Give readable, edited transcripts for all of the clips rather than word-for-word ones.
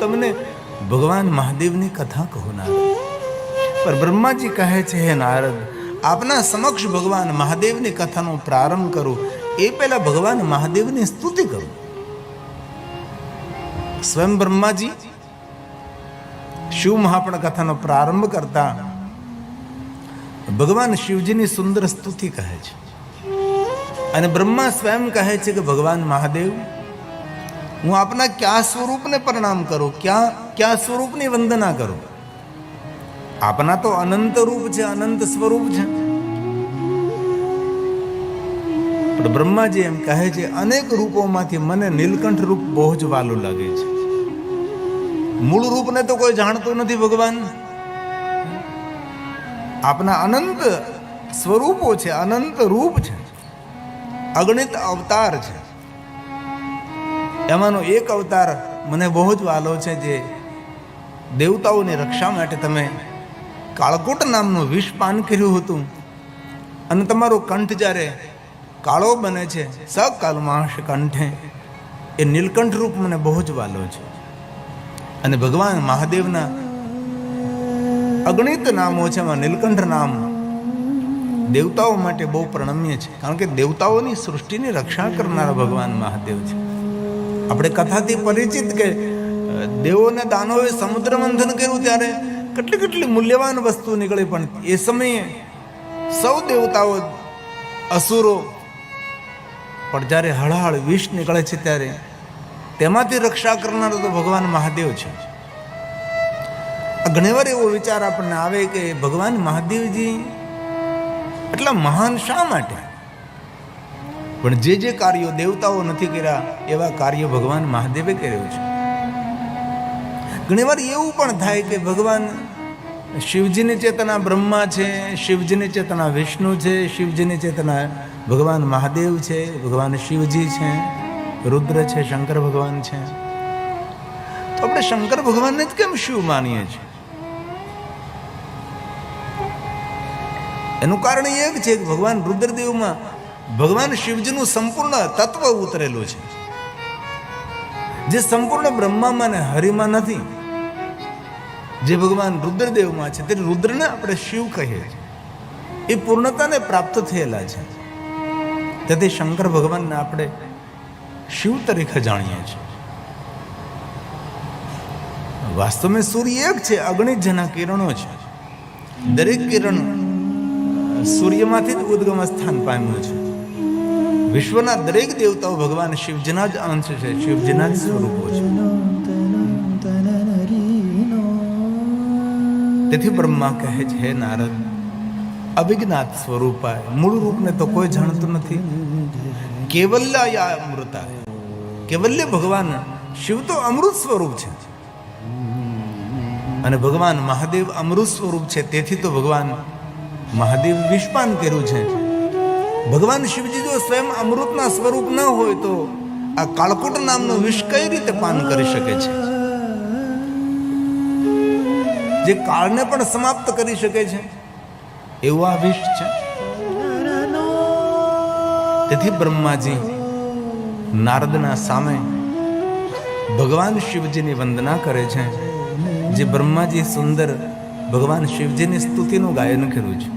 તમને ભગવાન મહાદેવની કથા કહું નારદ. પર બ્રહ્માજી કહે છે, હે નારદ, આપના સમક્ષ ભગવાન મહાદેવની કથાનો પ્રારંભ કરું એ પહેલા ભગવાન મહાદેવની સ્તુતિ કરું. સ્વયં બ્રહ્માજી શિવ મહાપણ કથાનો પ્રારંભ કરતા ભગવાન શિવજીની સુંદર સ્તુતિ કહે છે. અને બ્રહ્મા સ્વયં કહે છે કે ભગવાન મહાદેવ, હું આપના કયા સ્વરૂપને પ્રણામ કરું, કયા સ્વરૂપની વંદના કરું? આપના તો અનંત રૂપ છે, અનંત સ્વરૂપ છે. પણ બ્રહ્માજી એમ કહે છે, અનેક રૂપોમાંથી મને નીલકંઠ રૂપ બહુ જ વાલું લાગે છે. મૂળ રૂપને તો કોઈ જાણતું નથી ભગવાન. આપના અનંત સ્વરૂપો છે, અનંત રૂપ છે, અગણિત અવતાર છે. એમાંનો એક અવતાર મને બહુ જ વાલો છે, જે દેવતાઓની રક્ષા માટે તમે કાળકોટ નામનું વિષ પાન કર્યું હતું અને તમારો કંઠ જ્યારે કાળો બને છે, સકાલમાંશ કંઠે, એ નીલકંઠ રૂપ મને બહુ જ વાલો છે. અને ભગવાન મહાદેવના અગણિત નામો છે, એમાં નીલકંઠ નામ દેવતાઓ માટે બહુ પ્રણમ્ય છે, કારણ કે દેવતાઓની સૃષ્ટિની રક્ષા કરનારા ભગવાન મહાદેવ છે. આપણે કથાથી પરિચિત કે દેવોને દાનવોએ સમુદ્ર મંથન કર્યું ત્યારે કેટલી કેટલી મૂલ્યવાન વસ્તુ નીકળી, પણ એ સમયે સૌ દેવતાઓ, અસુરો, પણ જ્યારે હળહળ વિષ નીકળે છે ત્યારે તેમાંથી રક્ષા કરનારો તો ભગવાન મહાદેવ છે. ઘણીવાર એવો વિચાર આપણને આવે કે ભગવાન મહાદેવજી એટલા મહાન શા માટે? પણ જે કાર્યો દેવતાઓ નથી કર્યા એવા કાર્યો ભગવાન મહાદેવે કર્યો છે. ઘણીવાર એવું પણ થાય કે ભગવાન શિવજીની ચેતના બ્રહ્મા છે, શિવજીની ચેતના વિષ્ણુ છે, શિવજીની ચેતના ભગવાન મહાદેવ છે, ભગવાન શિવજી છે, રુદ્ર છે, શંકર ભગવાન છે. તો આપણે શંકર ભગવાનને જ કેમ શિવ માનીએ છીએ? એનું કારણ એ છે કે ભગવાન રુદ્રદેવમાં ભગવાન શિવજીનું સંપૂર્ણ તત્વ ઉતરેલું છે, જે સંપૂર્ણ બ્રહ્મામાં ને હરિમાં નથી. જે ભગવાન રુદ્રદેવમાં છે તે રુદ્રને આપણે શિવ કહીએ છીએ, એ પૂર્ણતાને પ્રાપ્ત થયેલા છે. તેથી શંકર ભગવાનને આપણે શિવ તરીકે જાણીએ છીએ. વાસ્તવમાં સૂર્ય એક છે, અગણિત જેના કિરણો છે. દરેક કિરણ સૂર્યમાંથી જ ઉદ્ગમ સ્થાન પામ્યું છે. વિશ્વના દરેક દેવતાઓ ભગવાન શિવજીના જ અંશ છે, શિવજીના જ સ્વરૂપો છે. તેથી બ્રહ્મા કહે છે, હે નારદ, અવિજ્ઞાત સ્વરૂપાય, મૂળ રૂપને તો કોઈ જાણતું નથી. કેવલ્ય અમૃતા, કેવલ્ય ભગવાન શિવ તો અમૃત સ્વરૂપ છે અને ભગવાન મહાદેવ અમૃત સ્વરૂપ છે. તેથી તો ભગવાન મહાદેવ વિષપાન કર્યું છે. ભગવાન શિવજી જો સ્વયં અમૃતના સ્વરૂપ ન હોય તો આ કાળકૂટ નામનું વિષ કઈ રીતે પાન કરી શકે છે, જે કાળને પણ સમાપ્ત કરી શકે છે? એવું આ વિષ છે. તેથી બ્રહ્માજી નારદના સામે ભગવાન શિવજીની વંદના કરે છે, જે બ્રહ્માજી સુંદર ભગવાન શિવજીની સ્તુતિનું ગાયન કર્યું છે,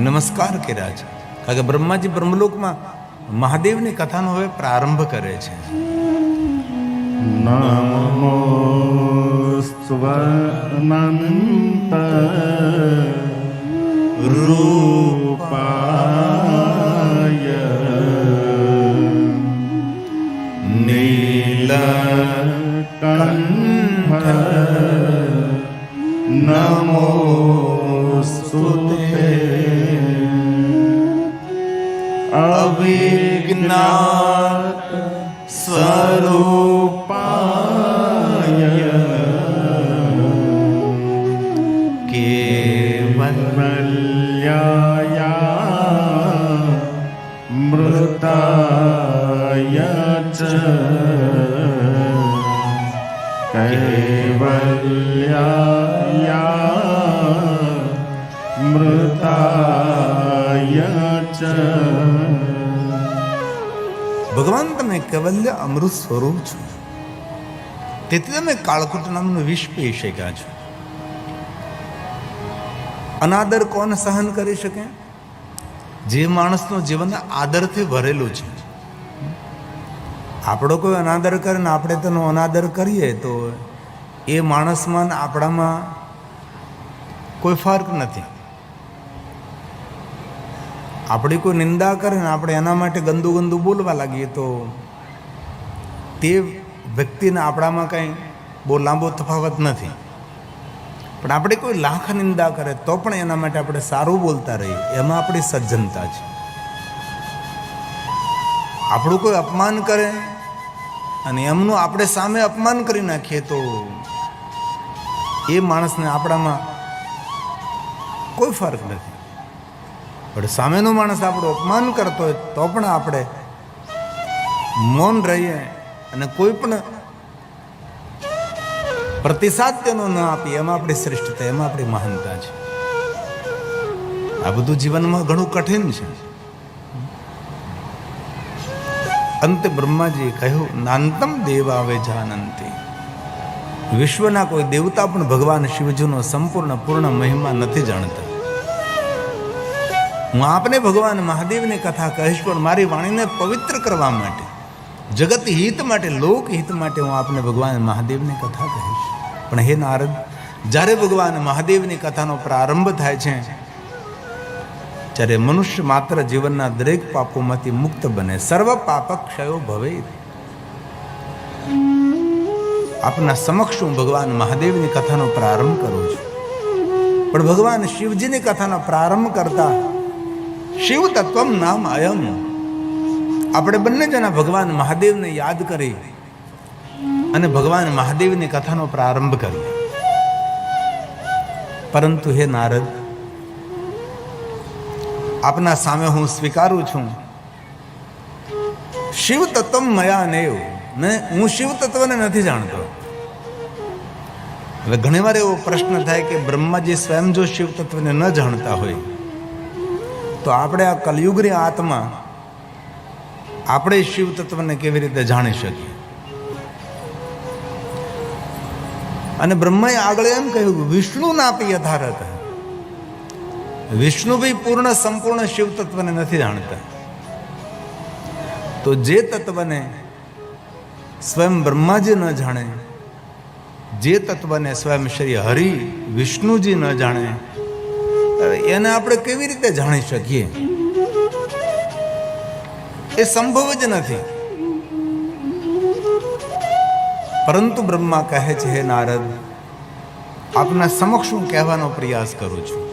નમસ્કાર કર્યા છે. કારણ કે બ્રહ્માજી બ્રહ્મલોકમાં મહાદેવની કથાનો હવે પ્રારંભ કરે છે. નમો સ્વનંત રૂપાય નીલકંઠ નમોસ્તુતે અવિજ્ઞાત સ્વરૂપાય કેવલ્યાય મૃતાય ચ કૈવલ્યાય મૃતાય ચ. ભગવાન તમે કેવલ્ય અમૃત સ્વરૂપ છો. તેથી તમે કાળકૂટ નામનું વિષ પી શક્યા છો. અનાદર કોણ સહન કરી શકે? જે માણસનું જીવન આદરથી ભરેલું છે. આપણો કોઈ અનાદર કરે ને આપણે તેનો અનાદર કરીએ તો એ માણસમાં ને આપણામાં કોઈ ફર્ક નથી. આપણી કોઈ નિંદા કરે ને આપણે એના માટે ગંદુ ગંદુ બોલવા લાગીએ તો તે વ્યક્તિને આપણામાં કંઈ બહુ લાંબો તફાવત નથી. પણ આપણે કોઈ લાખ નિંદા કરે તો પણ એના માટે આપણે સારું બોલતા રહીએ, એમાં આપણી સજ્જનતા છે. આપણું કોઈ અપમાન કરે અને એમનું આપણે સામે અપમાન કરી નાખીએ તો એ માણસને આપણામાં કોઈ ફરક નથી. પણ સામેનો માણસ આપણું અપમાન કરતો હોય તો પણ આપણે મૌન રહીએ અને કોઈ પણ પ્રતિસાદ તેનો ન આપીએ, એમાં આપણી શ્રેષ્ઠતા, એમાં આપણી મહાનતા છે. આ બધું જીવનમાં ઘણું કઠિન છે. અંતે બ્રહ્માજીએ કહ્યું, નાંતમ દેવાવે જાનંતી. વિશ્વના કોઈ દેવતા પણ ભગવાન શિવજીનો સંપૂર્ણ પૂર્ણ મહિમા નથી જાણતા. હું આપને ભગવાન મહાદેવની કથા કહીશ, પણ મારી વાણીને પવિત્ર કરવા માટે, જગત હિત માટે, લોક હિત માટે હું આપને ભગવાન મહાદેવની કથા કહીશ. પણ હે નારદ, જ્યારે ભગવાન મહાદેવની કથાનો પ્રારંભ થાય છે ત્યારે મનુષ્ય માત્ર જીવનના દરેક પાપોમાંથી મુક્ત બને, સર્વ પાપ ક્ષયો ભવે. આપના સમક્ષ હું ભગવાન મહાદેવની કથાનો પ્રારંભ કરું છું. પણ ભગવાન શિવજીની કથાનો પ્રારંભ કરતા શિવ તત્વમ નામ અયમ. આપણે બંને જણા ભગવાન મહાદેવને યાદ કરી અને ભગવાન મહાદેવની કથાનો પ્રારંભ કરીએ. પરંતુ હે નારદ, આપના સામે હું સ્વીકારું છું, શિવ તત્વમ મયા નેવ, ને હું શિવ તત્વને નથી જાણતો. હવે ઘણી વાર એવો પ્રશ્ન થાય કે બ્રહ્માજી સ્વયં જો શિવ તત્વને ન જાણતા હોય તો આપણે આ કલયુગની આત્મા આપણે શિવ તત્વને કેવી રીતે જાણી શકીએ? અને બ્રહ્માએ આગળ એમ કહ્યું, વિષ્ણુ નાપી યથારથ. વિષ્ણુ ભાઈ પૂર્ણ સંપૂર્ણ શિવ તત્વને નથી જાણતા. તો જે તત્વને સ્વયં બ્રહ્માજી ન જાણે, જે તત્વને સ્વયં શ્રી હરિ વિષ્ણુજી ન જાણે, એને આપણે કેવી રીતે જાણી શકીએ? એ સંભવ જ નથી. પરંતુ બ્રહ્મા કહે છે, હે નારદ, આપના સમક્ષ હું કહેવાનો પ્રયાસ કરું છું.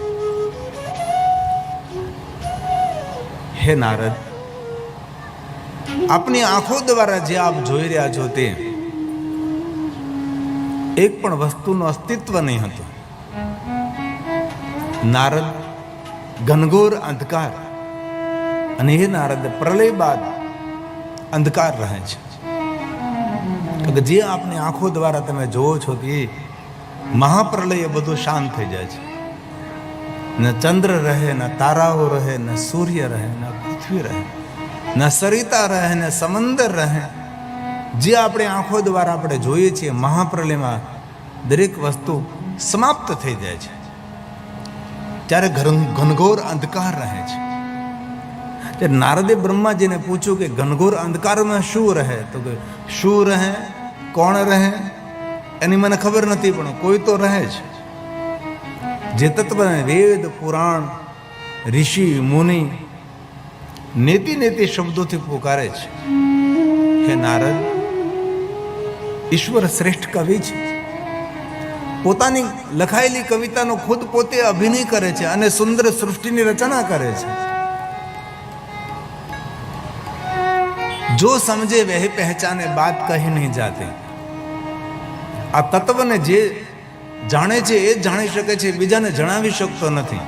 હે નારદ, આપની આંખો દ્વારા જે આપ જોઈ રહ્યા છો તે એક પણ વસ્તુનું અસ્તિત્વ નહીં હતું. નારદ, ઘનઘોર અંધકાર, અને હે નારદ, પ્રલય બાદ અંધકાર રહે છે. કે જે આપની આંખો દ્વારા તમે જોવો છો કે મહાપ્રલય બધું શાંત થઈ જાય છે. ન ચંદ્ર રહે, ન તારાઓ રહે, ન સૂર્ય રહે, ન પૃથ્વી રહે, ન સરિતા રહે, ન સમંદર રહે. જે આપણી આંખો દ્વારા આપણે જોઈએ છીએ, મહાપ્રલયમાં દરેક વસ્તુ સમાપ્ત થઈ જાય છે. ત્યારે ઘનઘોર અંધકાર રહે છે. ત્યારે નારદે બ્રહ્માજીને પૂછ્યું કે ઘનઘોર અંધકારમાં શું રહે? તો કે શું રહે, કોણ રહે એની મને ખબર નથી, પણ કોઈ તો રહે છે. જે તત્વને વેદ, પુરાણ, ઋષિ, મુનિ નેતિ નેતિ શબ્દોથી પુકારે છે. હે નારદ, ઈશ્વર શ્રેષ્ઠ કવિ છે. પોતાની લખાયેલી કવિતાનો ખુદ પોતે અભિનય કરે છે અને સુંદર સૃષ્ટિની રચના કરે છે. જો સમજે વહી પહેચાને, બાત કહી નહીં જાતી. આ તત્વને જે જાણે છે એ જ જાણી શકે છે, બીજાને જણાવી શકતો નથી.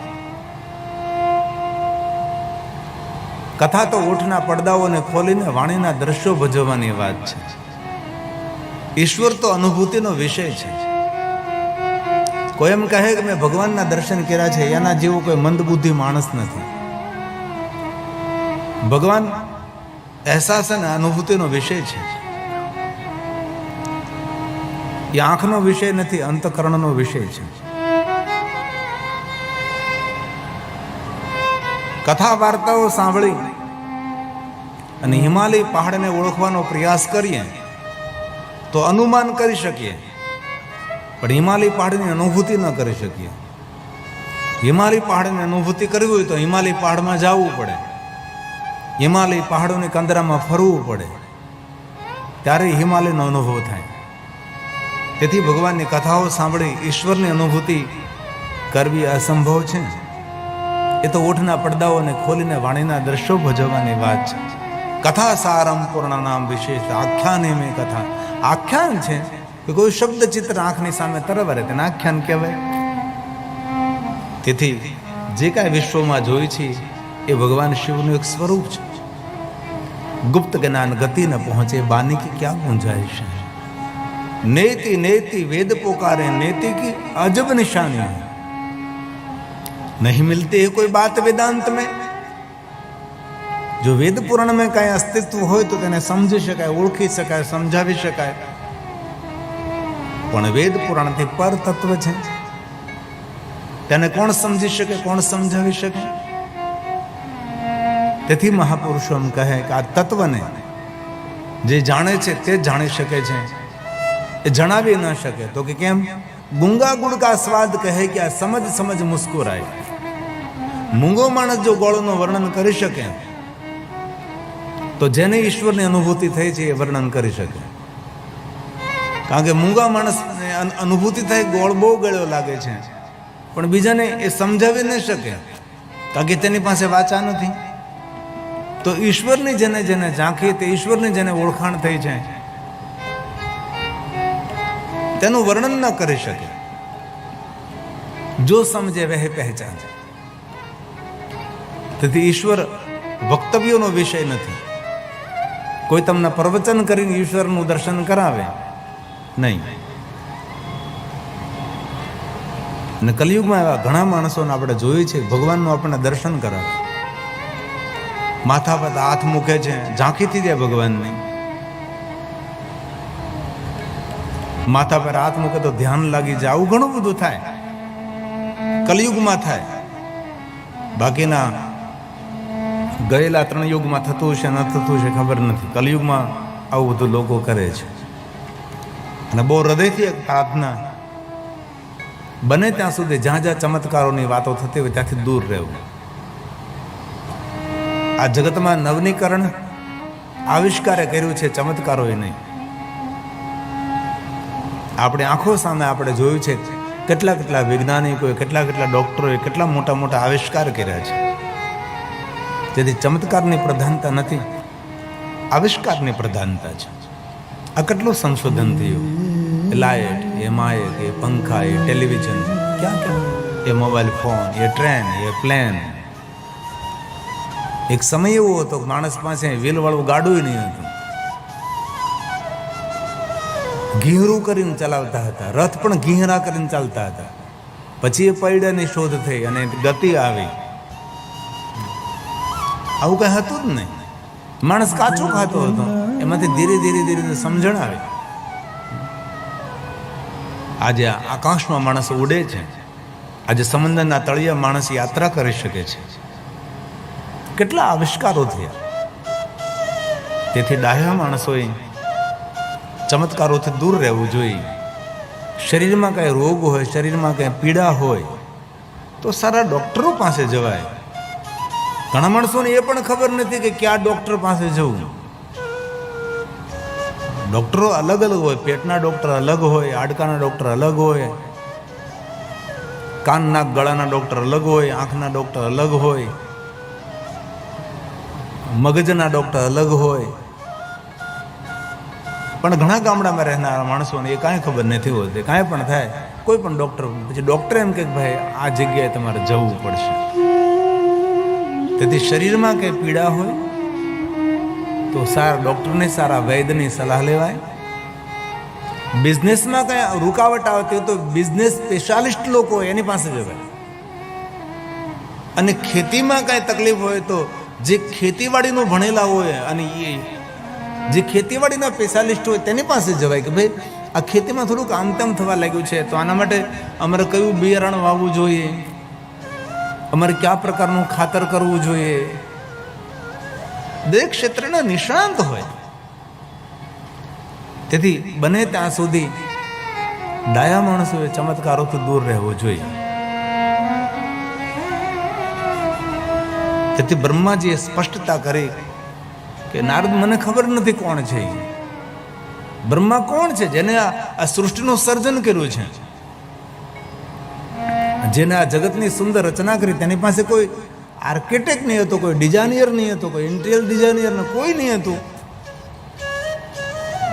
કથા તો ઓઠના પડદાઓને ખોલીને વાણીના દ્રશ્યો ભજવવાની વાત છે. ઈશ્વર તો અનુભૂતિનો વિષય છે. કોઈ એમ કહે કે મેં ભગવાનના દર્શન કર્યા છે, એના જેવો કોઈ મંદબુદ્ધિ માણસ નથી. ભગવાન અહેસાસ અને અનુભૂતિનો વિષય છે. એ આંખનો વિષય નથી, અંતઃકરણનો વિષય છે. કથા વાર્તાઓ સાંભળી અને હિમાલય પહાડને ઓળખવાનો પ્રયાસ કરીએ તો અનુમાન કરી શકીએ, પણ હિમાલય પહાડની અનુભૂતિ ન કરી શકીએ. હિમાલય પહાડની અનુભૂતિ કરવી હોય તો હિમાલય પહાડમાં જવું પડે, હિમાલય પહાડોની કંદરામાં ફરવું પડે, ત્યારે હિમાલયનો અનુભવ થાય. તેથી ભગવાનની કથાઓ સાંભળી ઈશ્વરની અનુભૂતિ કરવી અસંભવ છે. એ તો ઓઠના પડદાઓને ખોલીને વાણીના દ્રશ્યો ભજવવાની વાત છે. કથા સારમ પૂર્ણ નામ વિશેષ આખ્યાન મેં કથા. આખ્યાન છે કે કોઈ શબ્દ ચિત્ર આંખની સામે તરવરે તેને આખ્યાન કહેવાય. તેથી જે કાંઈ વિશ્વમાં જોઈ છે એ ભગવાન શિવનું એક સ્વરૂપ છે. ગુપ્ત જ્ઞાન ગતિ ન પહોંચે બાની की क्या गुंजाइश है. नेति नेति वेद पुकारे नेति की अजब निशानी है. नहीं मिलती है कोई बात वेदांत में. जो वेद पुराण में कहीं अस्तित्व हो तो તેને સમજી શકાય, ઓળખી શકાય, સમજાવી શકાય, પણ વેદ પુરાણથી પર તત્વ છે, તેને કોણ સમજી શકે, કોણ સમજાવી શકે? તેથી મહાપુરુષો એમ કહે કે આ તત્વને જે જાણે છે તે જ જાણી શકે છે, એ જણાવી ન શકે. તો કે કેમ? ગુંગા ગુડ કા સ્વાદ કહે કે આ સમજ સમજ મુસ્કુરાય. મૂંગો માણસ જો ગોળનું વર્ણન કરી શકે તો જેને ઈશ્વરની અનુભૂતિ થઈ છે એ વર્ણન કરી શકે. કારણ કે મૂંગા માણસને અનુભૂતિ થાય ગોળ બહુ ગળ્યો લાગે છે, પણ બીજાને એ સમજાવી ન શકે, કારણ કે તેની પાસે વાચા નથી. તો ઈશ્વરની જેને જેને ઝાંખી, તે ઈશ્વરની જેને ઓળખાણ થઈ છે તેનું વર્ણન ન કરી શકે. જો સમજે વહ પહેચાન. તેથી ઈશ્વર વક્તવ્યોનો વિષય નથી. કોઈ તમને પ્રવચન કરીને ઈશ્વરનું દર્શન કરાવે નહીં. અને કલિયુગમાં એવા ઘણા માણસોને આપણે જોઈએ છે, ભગવાનનું આપણને દર્શન કરાવે, માથા પર હાથ મૂકે છે, ઝાંખીથી જાય ભગવાનની. માથા પર હાથ મૂકે તો ધ્યાન લાગી જાય. આવું ઘણું બધું થાય, કલિયુગમાં થાય. બાકીના ગયેલા 3 યુગમાં થતું હશે ન થતું હશે ખબર નથી. કલિયુગમાં આવું બધું લોકો કરે છે. અને બહુ હૃદયથી એક પ્રાર્થના, બને ત્યાં સુધી જ્યાં જ્યાં ચમત્કારોની વાતો થતી હોય ત્યાંથી દૂર રહેવું. આ જગતમાં નવનીકરણ આવિષ્કારે કર્યું છે, ચમત્કારોએ નહીં. આપણે આંખો સામે આપણે જોયું છે કેટલા કેટલા વૈજ્ઞાનિકોએ, કેટલા કેટલા ડૉક્ટરોએ કેટલા મોટા મોટા આવિષ્કાર કર્યા છે. તેથી ચમત્કારની પ્રધાનતા નથી, આવિષ્કારની પ્રધાનતા છે. આ કેટલું સંશોધન થયું. એ લાઇટ, એ માયક, એ પંખા, એ ટેલિવિઝન, ક્યાં ક્યાં, એ મોબાઈલ ફોન, એ ટ્રેન, એ પ્લેન. એક સમય એવો હતો કે માણસ પાસે વ્હીલવાળું ગાડું નહીં હતું. ઘીહરું કરીને ચલાવતા હતા, રથ પણ ઘીહરા કરીને ચાલતા હતા. પછી એ પૈડાની શોધ થઈ અને ગતિ આવી. આવું કઈ હતું જ નહીં. માણસ કાચું ખાતો હતો, એમાંથી ધીરે ધીરે ધીરે સમજણ આવી. આજે આકાશમાં માણસ ઉડે છે, આજે સમુદ્રના તળિયા માણસ યાત્રા કરી શકે છે. કેટલા આવિષ્કારો થયા. તેથી ડાહ્યા માણસોએ ચમત્કારોથી દૂર રહેવું જોઈએ. શરીરમાં કાંઈ રોગ હોય, શરીરમાં કાંઈ પીડા હોય તો સારા ડૉક્ટરો પાસે જવાય. ઘણા માણસોને એ પણ ખબર નથી કે કયા ડૉક્ટર પાસે જવું. ડૉક્ટરો અલગ અલગ હોય. પેટના ડૉક્ટર અલગ હોય, હાડકાના ડૉક્ટર અલગ હોય, કાન નાક ગળાના ડૉક્ટર અલગ હોય, આંખના ડૉક્ટર અલગ હોય, મગજના ડૉક્ટર અલગ હોય. પણ ઘણા ગામડામાં રહેનારા માણસોને એ કાંઈ ખબર નથી હોતી. કાંઈ પણ થાય, કોઈ પણ ડૉક્ટર, પછી ડૉક્ટર એમ કે ભાઈ આ જગ્યાએ તમારે જવું પડશે. તેથી શરીરમાં કંઈ પીડા હોય તો સારા ડૉક્ટરની, સારા વૈદ્યની સલાહ લેવાય. બિઝનેસમાં કંઈ રૂકાવટ આવતી હોય તો બિઝનેસ સ્પેશિયાલિસ્ટ લોકો હોય એની પાસે જવાય. અને ખેતીમાં કાંઈ તકલીફ હોય તો જે ખેતીવાડીનું ભણેલા હોય અને એ જે ખેતીવાડીના સ્પેશિયાલિસ્ટ હોય તેની પાસે જવાય કે ભાઈ આ ખેતીમાં થોડુંક આમ તેમ થવા લાગ્યું છે, તો આના માટે અમારે કયું બિયારણ વાવવું જોઈએ, અમારે કયા પ્રકારનું ખાતર કરવું જોઈએ. દરેક ક્ષેત્રના નિષ્ણાંત હોય. તેથી બને ત્યાં સુધી ડાયા માણસોએ ચમત્કારોથી દૂર રહેવો જોઈએ. તેથી બ્રહ્માજીએ સ્પષ્ટતા કરી કે નારદ, મને ખબર નથી કોણ છે. બ્રહ્મા કોણ છે? જેને આ સૃષ્ટિનું સર્જન કર્યું છે, જેને આ જગતની સુંદર રચના કરી. તેની પાસે કોઈ આર્કિટેક્ટ નહીં હતો, કોઈ ડિઝાઇનર નહીં હતો, કોઈ ઇન્ટિરિયર ડિઝાઇનર કોઈ નહીં હતું.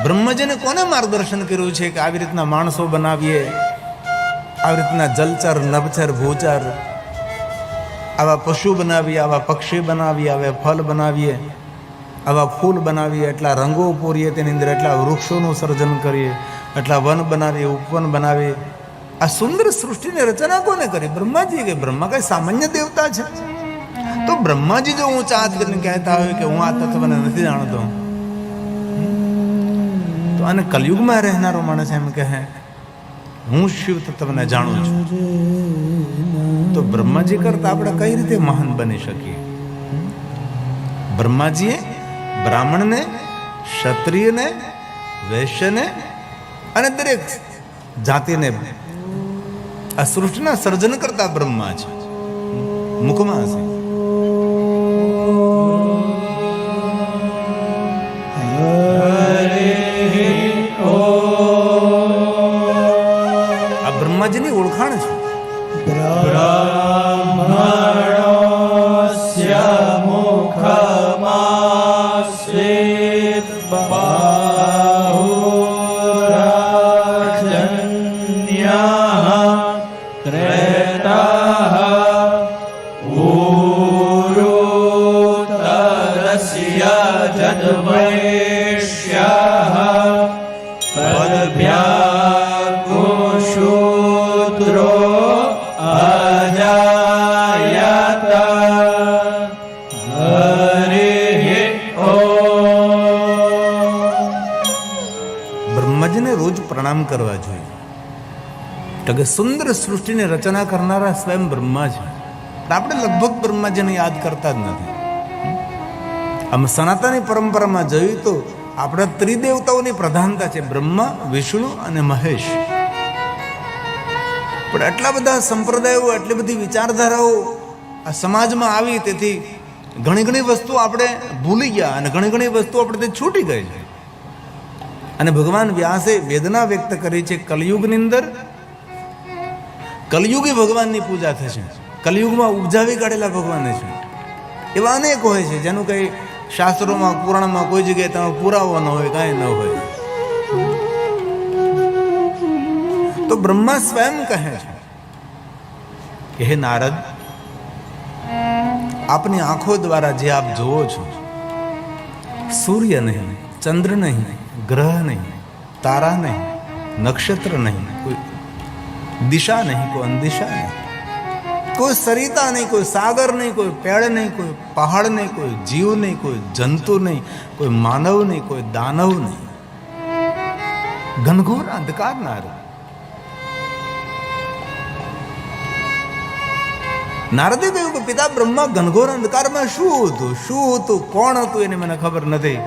બ્રહ્માજીને કોને માર્ગદર્શન કર્યું છે કે આવી રીતના માણસો બનાવીએ, આવી રીતના જલચર, નભચર, ભૂચર, આવા પશુ બનાવીએ, આવા પક્ષી બનાવીએ, આવા ફળ બનાવીએ, આવા ફૂલ બનાવીએ, એટલા રંગો પૂરીએ, તેની અંદર એટલા વૃક્ષોનું સર્જન કરીએ, એટલા વન બનાવીએ, ઉપવન બનાવીએ. આ સુંદર સૃષ્ટિની રચના કોને કરી? બ્રહ્માજી. કે બ્રહ્મા કઈ સામાન્ય દેવતા છે? તો બ્રહ્માજી જો ઊંચા હાથ કરીને કહેતા હોય કે હું આ તત્વને નથી જાણતો, તો આને કલયુગમાં રહેનારો માણસ એમ કહે હું શિવ તત્વને જાણું છું, તો બ્રહ્માજી કરતા આપણે કઈ રીતે મહાન બની શકીએ? બ્રહ્માજીએ બ્રાહ્મણને, ક્ષત્રિયને, વૈશ્યને અને દરેક જાતિને આ સૃષ્ટિના સર્જન કરતા બ્રહ્મા છે. મુખમાં છે આ બ્રહ્માજીની ઓળખાણ છે. બ્રહ્મણોસ્ય મુખમાસ્વેત બાહુરાજન્યઃ ત્રેતાઃ ઉરુતરસ્ય જદ્વૈષ્યઃ પદભ્યાગુશૂદ્રો અજાયત. બ્રહ્માજીને રોજ પ્રણામ કરવા જોઈએ. કે સુંદર સૃષ્ટિની રચના કરનારા સ્વયં બ્રહ્મા છે. આપણે લગભગ બ્રહ્માજીને યાદ કરતા જ નથી. આમ સનાતની પરંપરામાં જોયું તો આપણા ત્રિદેવતાઓની પ્રધાનતા છે, બ્રહ્મા, વિષ્ણુ અને મહેશ. પણ આટલા બધા સંપ્રદાયો, આટલી બધી વિચારધારાઓ આ સમાજમાં આવી, તેથી ઘણી વસ્તુ આપણે ભૂલી ગયા અને ઘણી વસ્તુ આપણે છૂટી ગઈ છે. અને ભગવાન વ્યાસે વેદના વ્યક્ત કરી છે. કલયુગની અંદર કલયુગી ભગવાનની પૂજા થશે. કલયુગમાં ઉપજાવી કાઢેલા ભગવાન છે. એવા અનેક હોય છે જેનું કંઈ શાસ્ત્રોમાં, પુરાણમાં કોઈ જગ્યાએ તમે પુરાવો ન હોય, કાંઈ ન હોય. તો બ્રહ્મા સ્વયં કહે છે કે હે નારદ, આપની આંખો દ્વારા જે આપ જોવો છો, સૂર્ય નહીં, ચંદ્ર નહીં, ગ્રહ નહીં, તારા નહીં, નક્ષત્ર નહીં, કોઈ દિશા નહીં, કોઈ અંદિશા નહીં, કોઈ સરિતા નહીં, કોઈ સાગર નહીં, કોઈ પેડ નહીં, કોઈ પહાડ નહીં, કોઈ જીવ નહીં, કોઈ જંતુ નહીં, કોઈ માનવ નહીં, કોઈ દાનવ નહીં. ઘનઘોર અંધકાર નારદ. નારદે કહ્યું કે પિતા બ્રહ્મા, ઘનઘોર અંધકારમાં શું હતું, કોણ હતું એની મને ખબર નથી.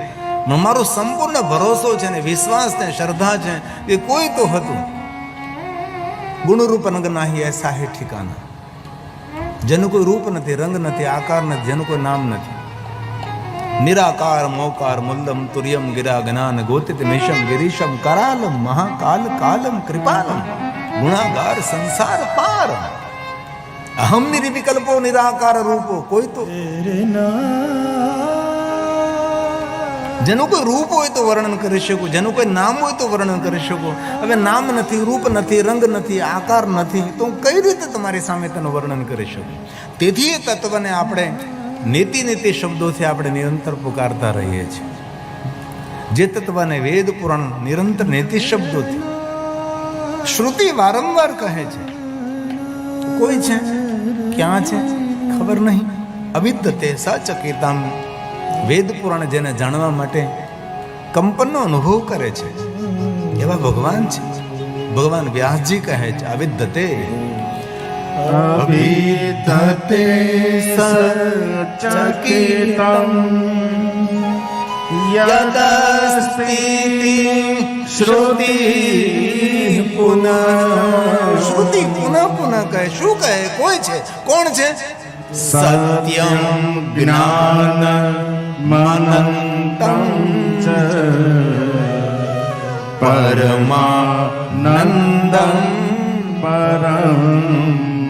મારો સંપૂર્ણ ભરોસો છે ને વિશ્વાસ ને શ્રદ્ધા છે કે કોઈ તો હતું. ગુણરૂપ રંગ નાહી એસા હે ઠિકાના. જેનું કોઈ રૂપ નથી, રંગ નથી, આકાર નથી, જેનું કોઈ નામ નથી. નિરાકાર મૌકાર મુલ્લમ તુર્યમ ગિરા જ્ઞાન ગોતિત મિશમ ગિરીશમ કરાલમ મહાકાલ કાલમ કૃપાલમ ગુણાગાર સંસાર પાર. અહમ નિર્વિકલ્પો નિરાકાર રૂપો. કોઈ તો જેનું કોઈ રૂપ હોય તો વર્ણન કરી શકું, જેનું કોઈ નામ હોય તો વર્ણન કરી શકું. હવે નામ નથી, રૂપ નથી, રંગ નથી, આકાર નથી, તો હું કઈ રીતે તમારી સામે તેનું વર્ણન કરી શકું? તેથી એ તત્વને આપણે નીતિ શબ્દોથી આપણે નિરંતર પુકારતા રહીએ છીએ. જે તત્વને વેદ પુરાણ નિરંતર નીતિ શબ્દોથી, શ્રુતિ વારંવાર કહે છે. કોઈ છે, ક્યાં છે ખબર નહીં. અવિદ્યતે સચકિતામ. વેદ પુરાણ જેને જાણવા માટે કંપનનો અનુભવ કરે છે, એવા ભગવાન છે. ભગવાન વ્યાસજી કહે છે અવિદ્યતે અભિધતે સચકિતં યદસ્તિ શ્રુતિ પુનઃ. શ્રુતિ પુનઃ પુનઃ કહે. શું કહે? કોઈ છે. કોણ છે? સત્યં જ્ઞાનમનંतं ચ પરમાનંદં પરમમહં.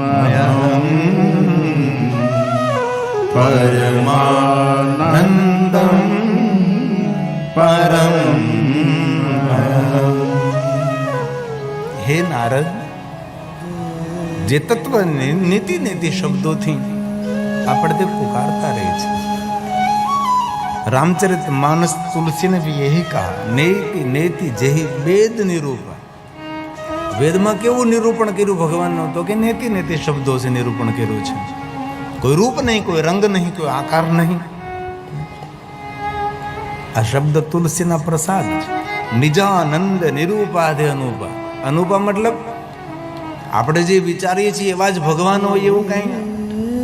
પરમાનંદં પરમમહં. હે નારદ, જે તત્વ નીતિ નીતિ શબ્દોથી આપણે તે પુકારતા રહે છે. रामचरित मानस तुलसी ने भी यही कहा, नेति नेति जेहि वेद निरूपण. वेद में केवुं निरूपण कर्યું ભગવાનનું? તો કે નેતિ નેતિ શબ્દો से નિરૂપણ કર્યું છે. કોઈ રૂપ નહીં, કોઈ રંગ નહીં, કોઈ આકાર નહીં. આ શબ્દ તુલસીના પ્રસાદ છે. નિજાનંદ નિરૂપાધે અનુપા. અનુપા મતલબ આપણે જે વિચારીએ છીએ એવા જ ભગવાન હોય એવું કઈ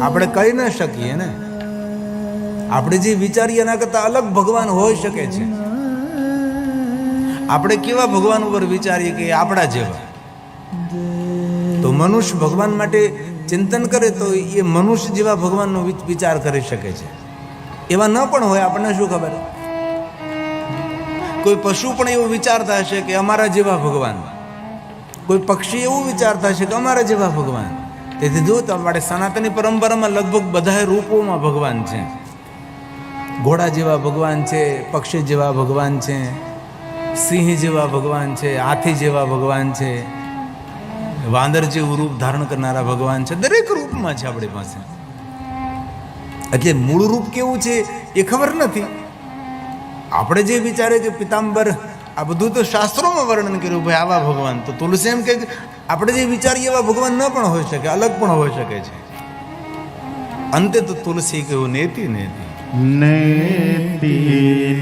આપણે કહી ન શકીએ ને. આપણે જે વિચારીએ એના કરતાં અલગ ભગવાન હોઈ શકે છે. આપણે કેવા ભગવાન ઉપર વિચારીએ કે આપણા જેવા, તો મનુષ્ય ભગવાન માટે ચિંતન કરે તો એ મનુષ્ય જેવા ભગવાનનો વિચાર કરી શકે છે. એવા ન પણ હોય, આપણને શું ખબર? કોઈ પશુ પણ એવું વિચારતા હશે કે અમારા જેવા ભગવાન, કોઈ પક્ષી એવું વિચારતા હશે કે અમારા જેવા ભગવાન. તેથી જો તમારે સનાતની પરંપરામાં લગભગ બધા રૂપોમાં ભગવાન છે. ઘોડા જેવા ભગવાન છે, પક્ષી જેવા ભગવાન છે, સિંહ જેવા ભગવાન છે, હાથી જેવા ભગવાન છે, વાંદર જેવું રૂપ ધારણ કરનારા ભગવાન છે. દરેક રૂપમાં છે આપણી પાસે. એટલે મૂળ રૂપ કેવું છે એ ખબર નથી. આપણે જે વિચારે કે પિતાંબર, આ બધું તો શાસ્ત્રોમાં વર્ણન કર્યું ભાઈ આવા ભગવાન. તો તુલસી એમ કે આપણે જે વિચારીએ એવા ભગવાન ન પણ હોઈ શકે, અલગ પણ હોઈ શકે છે. અંતે તો તુલસી કહ્યું નેતિ નેતિ. નેતિ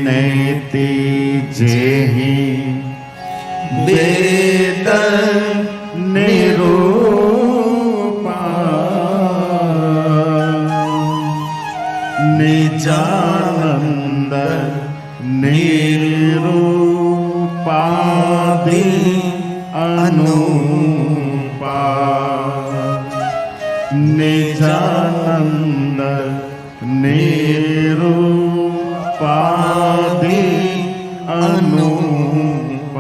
નેતિ જેહિ વેદ નિરૂપા નિજાનંદ નિરૂપાદિ અનુપા. નિજાનંદ નિરૂપાદિ અનુપા.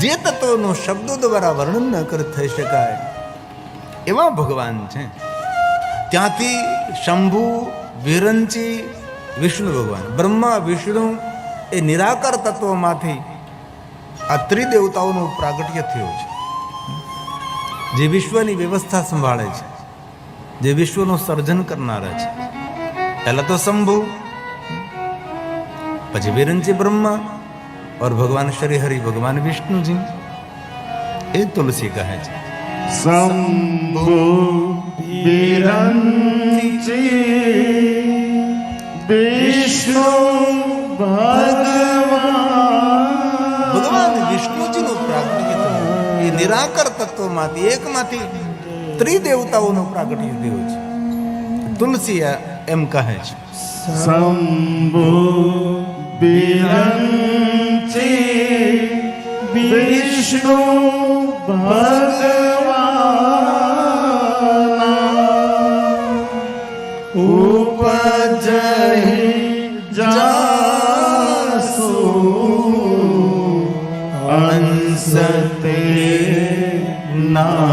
જે તત્વનું શબ્દો દ્વારા વર્ણન ન થઈ શકાય એવા ભગવાન છે. ત્યાંથી શંભુ, વિરંચી, વિષ્ણુ ભગવાન, બ્રહ્મા વિષ્ણુ એ નિરાકાર તત્વમાંથી આ ત્રિદેવતાઓનું પ્રાગટ્ય થયું છે. જે વિશ્વની વ્યવસ્થા સંભાળે છે, જે વિશ્વનું સર્જન કરનારા છે. પહેલા તો શંભુ, પછી વિરંચી બ્રહ્મા और भगवान श्री हरि भगवान विष्णु जी. એ તુલસી કહે છે શંભુ વિરંચી વિષ્ણુ ભગવાન વિષ્ણુજીનું પ્રાગટ્ય થયું. એ નિરાકાર તત્વમાંથી એકમાંથી ત્રિદેવતાઓનું પ્રાગટ્ય થયું છે. તુલસી એમ કહે છે શંભુ વિરંચી વિષ્ણુ ભગવાન ઉપજહિ જાસુ અંસતે નાના.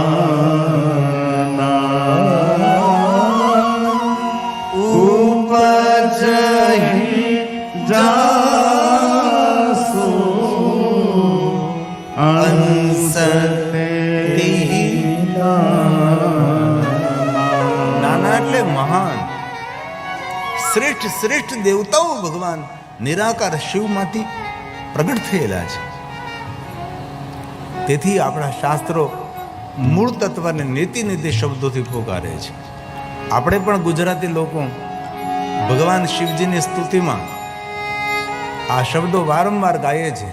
ઉપજહિ જાસુ અંસતે નાના એટલે મહાન. શ્રેષ્ઠ શ્રેષ્ઠ દેવતાઓ ભગવાન નિરાકાર શિવમાંથી પ્રગટ થયેલા છે. તેથી આપણા શાસ્ત્રો મૂળ તત્વને નીતિ નીતિ શબ્દોથી પોકારે છે. આપણે પણ ગુજરાતી લોકો ભગવાન શિવજીની સ્તુતિમાં આ શબ્દો વારંવાર ગાય છે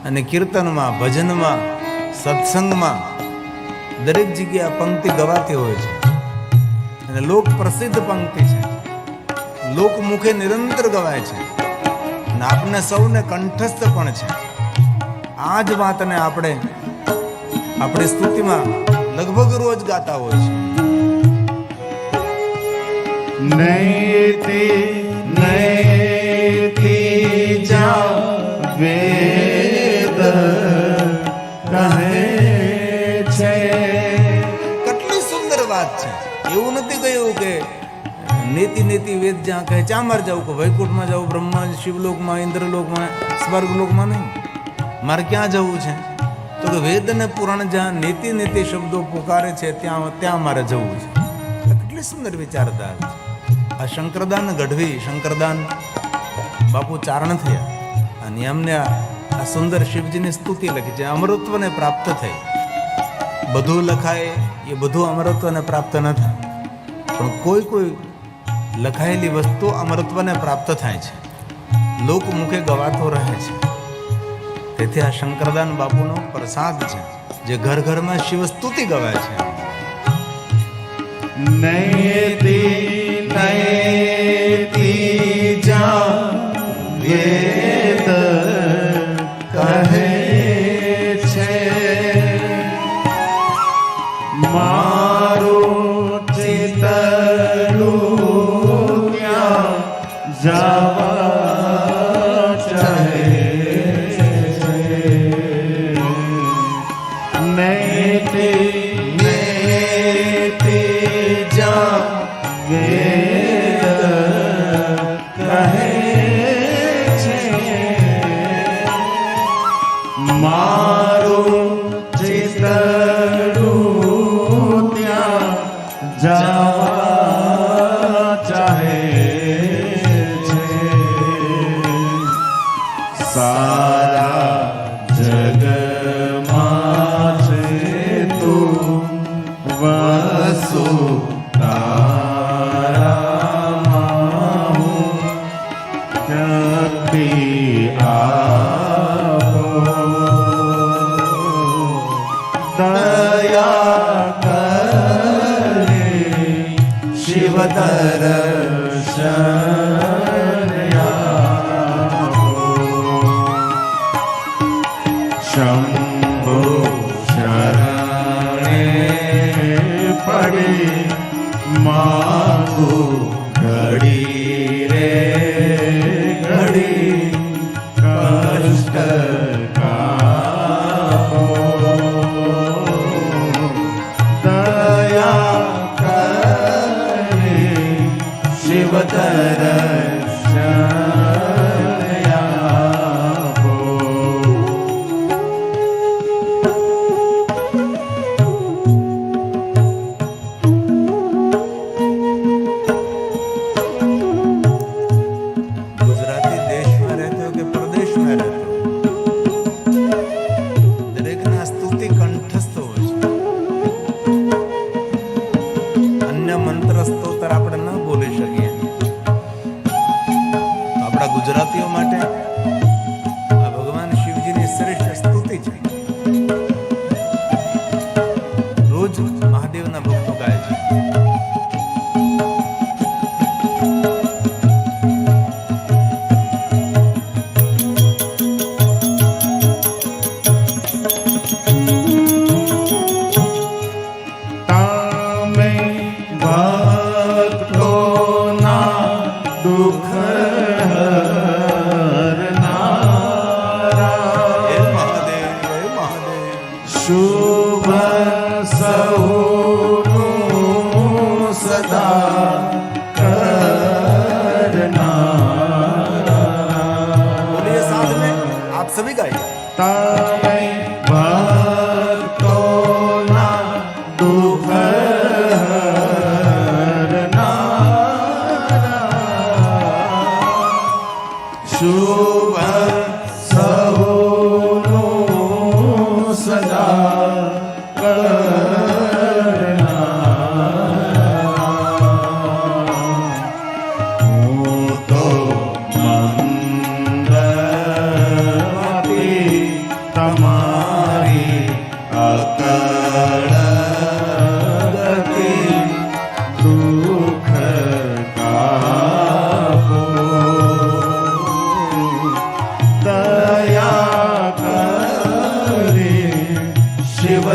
અને કીર્તનમાં, ભજનમાં, સત્સંગમાં દરેક જગ્યાએ પંક્તિ ગવાતી હોય છે અને લોક પ્રસિદ્ધ પંક્તિ છે, લોકમુખે નિરંતર ગવાય છે અને આપને સૌને કંઠસ્થ પણ છે. આ જ વાતને આપણે આપણી સ્તુતિમાં લગભગ રોજ ગાતા હોય છે. નૈતિ નૈતિ જા વેદ કહે છે. કેટલી સુંદર વાત છે. એવું નથી કહ્યું કે નેતિ નેતિ વેદ જ્યાં કહે ત્યાં મારે જવું, કે વૈકુંઠમાં જવું, બ્રહ્મા શિવલોકમાં, ઇન્દ્રલોકમાં, સ્વર્ગલોકમાં નહીં. મારે ક્યાં જવું છે? તો કે વેદ અને પુરાણ જ્યાં નેતિ નેતિ શબ્દો પુકારે છે ત્યાં મારે જવું છે. કેટલી સુંદર વિચારધારા છે. આ શંકરદાન ગઢવી, શંકરદાન બાપુ ચારણ થયા અને એમને આ સુંદર શિવજીની સ્તુતિ લખી છે. અમૃતત્વને પ્રાપ્ત થઈ. બધું લખાય એ બધું અમરત્વને પ્રાપ્ત ન થાય, પણ કોઈ કોઈ લખાયેલી વસ્તુ અમરત્વને પ્રાપ્ત થાય છે, લોકમુખે ગવાતો રહે છે. તેથી આ શંકરદાન બાપુનો પ્રસાદ છે જે ઘર ઘરમાં શિવ સ્તુતિ ગવાય છે. નૈતિ નૈતિ જા વેદ કહે છે. મારું ચિતરું ત્યાં જવા ચાહે છે. નૈતિ નૈતિ જા વેદ કહે છે. મારું ચિતરું ત્યાં જવા ચાહે છે. સારા જગમાં છે તું વસુ તારામાં હું ક્યાંથી આપો. દયા કરે શિવ દર્શન આપો. શંભુ શરણે પડી માગું ઘડી રે ઘડી કષ્ટ કાપો. દયા કરે શિવ દર્શન આપો. ગુજરાતી દેશમાં રહેતો કે પ્રદેશમાં રહેતો, દરેકના સ્તુતિ કંઠસ્થ હોય છે. અન્ય મંત્ર સ્તોત્ર આપણે ન બોલી શકીએ. આપણા ગુજરાતીઓ માટે આ ભગવાન શિવજીની શ્રેષ્ઠ સ્તુતિ છે. રોજ મહાદેવના ભક્તો ગાય છે. તમે ભક્તોના દુઃખ હરનારા. હે મહાદેવ, હે મહાદેવ. શુભ સહુનું સદા કરનારા. બોલીએ साथ में, आप सभी गाइए. તમે ભક્તોના દુઃખ હરનારા. શુભ સહુનું સદા કરનારા. હું તો મંદ ગતિ દુઃખ કાપો દયા કરી શિવ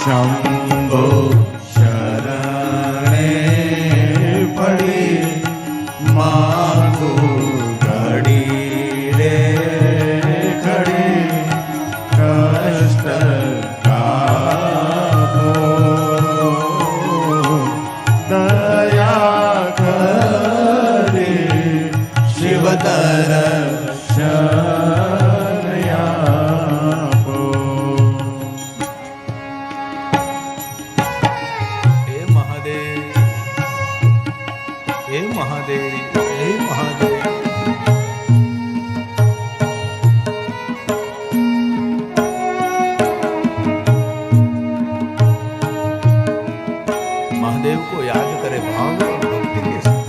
શંભો શરણે પડી માગુ ઘડી રે ઘડી કષ્ટ કાપો દયા કરી શિવ महादेव को याद करे भाव और भक्ति के साथ।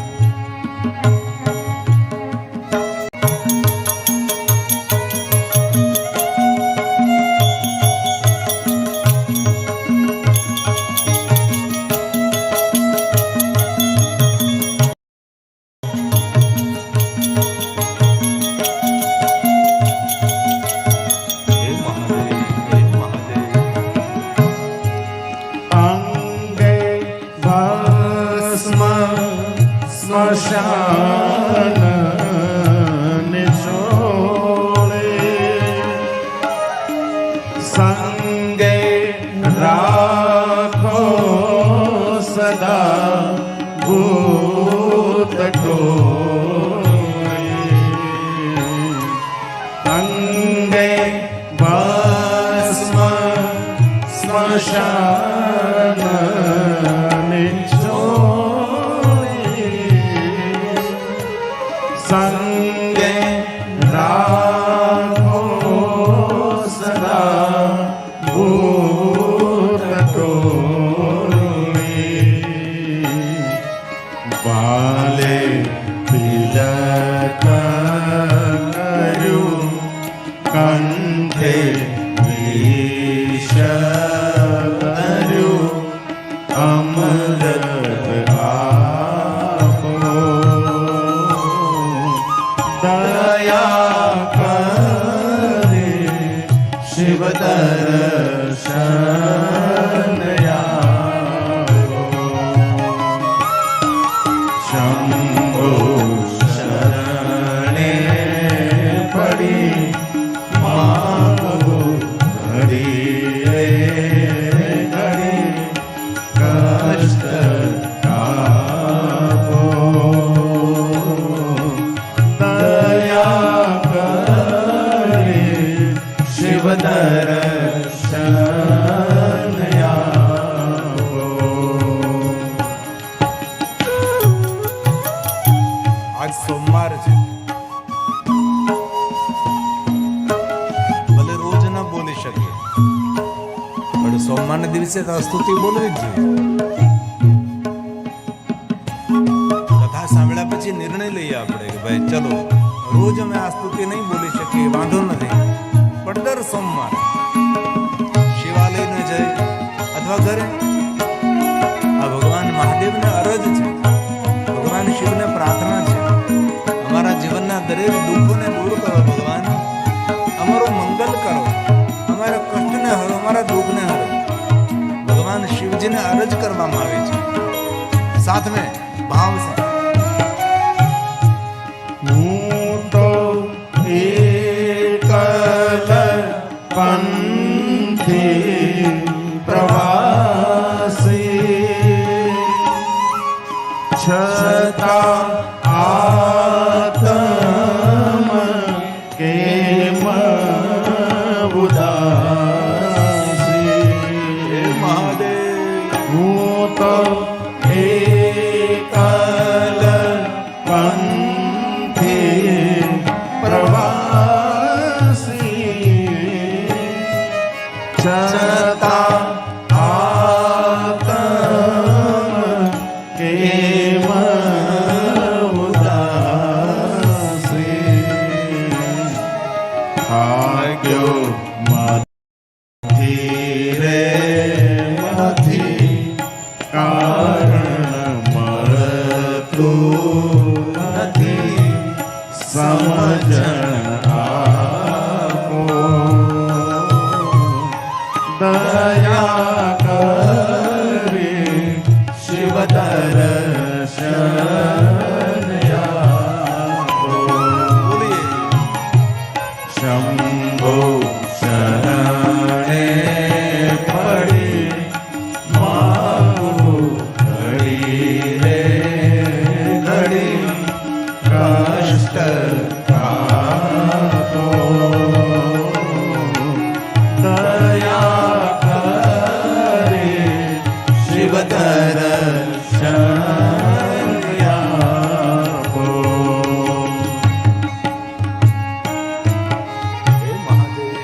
हे महादेव, हे महादेव। અંગે ભસ્મ સ્મશાન નિચોડે સંગે રાખો સદા ભૂત અંગે ભસ્મ સ્મશાન સંગે રાખો સદા ભૂત વાલે તિલક કર્યું કંઠે વિષ કર્યું અમૃત આપો દયા કરી શિવ દર્શન આપો શંભો શરણે પડી માગો ઘડી રે ઘડી કષ્ટ કાપો દયા કરી શિવ દર્શન આપો आज सोमवार છે ભલે રોજ ન બોલી શકીએ પણ સોમવારના દિવસે તો સ્તુતિ બોલવી જ જોઈએ. કથા સાંભળ્યા પછી નિર્ણય લઈએ આપણે કે ભાઈ ચલો રોજ અમે આ સ્તુતિ નહીં બોલી શકીએ, વાંધો નથી, પણ દર સોમવાર શિવાલયને જઈ અથવા ઘરે આ ભગવાન મહાદેવને અરજ છે, ભગવાન શિવને પ્રાર્થના છે, અમારા જીવનના દરેક દુઃખોને દૂર કરો ભગવાન, અમારું મંગલ કરો, અમારા કષ્ટને હરો, અમારા દુઃખને હરો. ભગવાન શિવજીને અરજ કરવામાં આવે છે, સાથ में भाव से હું તો એકલ પંથી પ્રવાસી છતાં આત્મ કેમ ઉદાસી મહાદેવ હું તો એકલ પંથી પ્રવાસી છતાં આત્મ કેમ ઉદાસી શકતું નથી સમજણ આપો દયા કરી શિવ દર્શન આપો શંભો શરણે પડી માગું ઘડી રે ઘડી કષ્ટ કાપો દયા કરી શિવ દર્શન આપો હે મહાદેવ,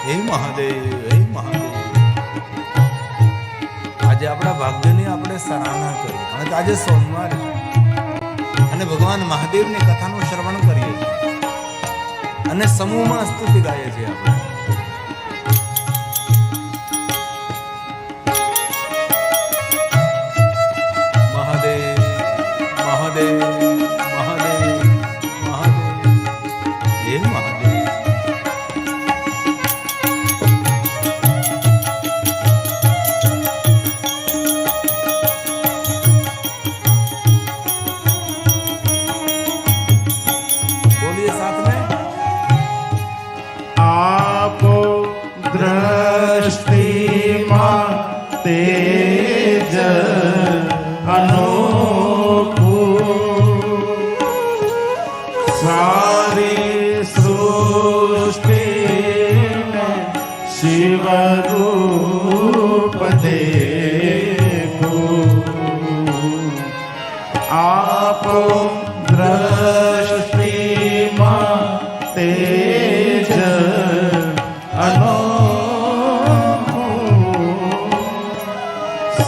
હે મહાદેવ, હે મહાદેવ. આજે આપણા ભાગ્યની આપણે સરાહના કરીએ, કારણ કે આજે સોમવાર છે અને ભગવાન મહાદેવની કથાનું શ્રવણ કરીએ છીએ અને સમૂહમાં સ્તુતિ ગાઈએ છીએ આપણે. મહાદેવ, મહાદેવ, મહાદેવ, મહાદેવ, હે મહાદેવ. बोलिए साथ में. આપો દ્રષ્ટિમાં તેજ અનોખું સારી સૃષ્ટિને શિવરૂપ દેખું આપો દ્રષ્ટિમાં તેજ અનોખું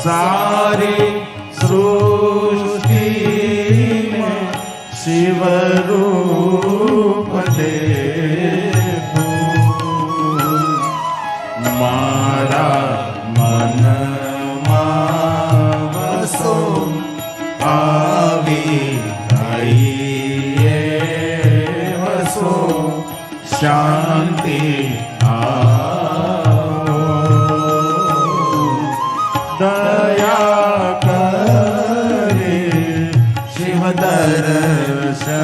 સારી સૃષ્ટિને શિવરૂપ દેખું મારા મનમાં વસો આવી આઈએ વસો શાંતિ આવો દયા કરે શિવ દર્શન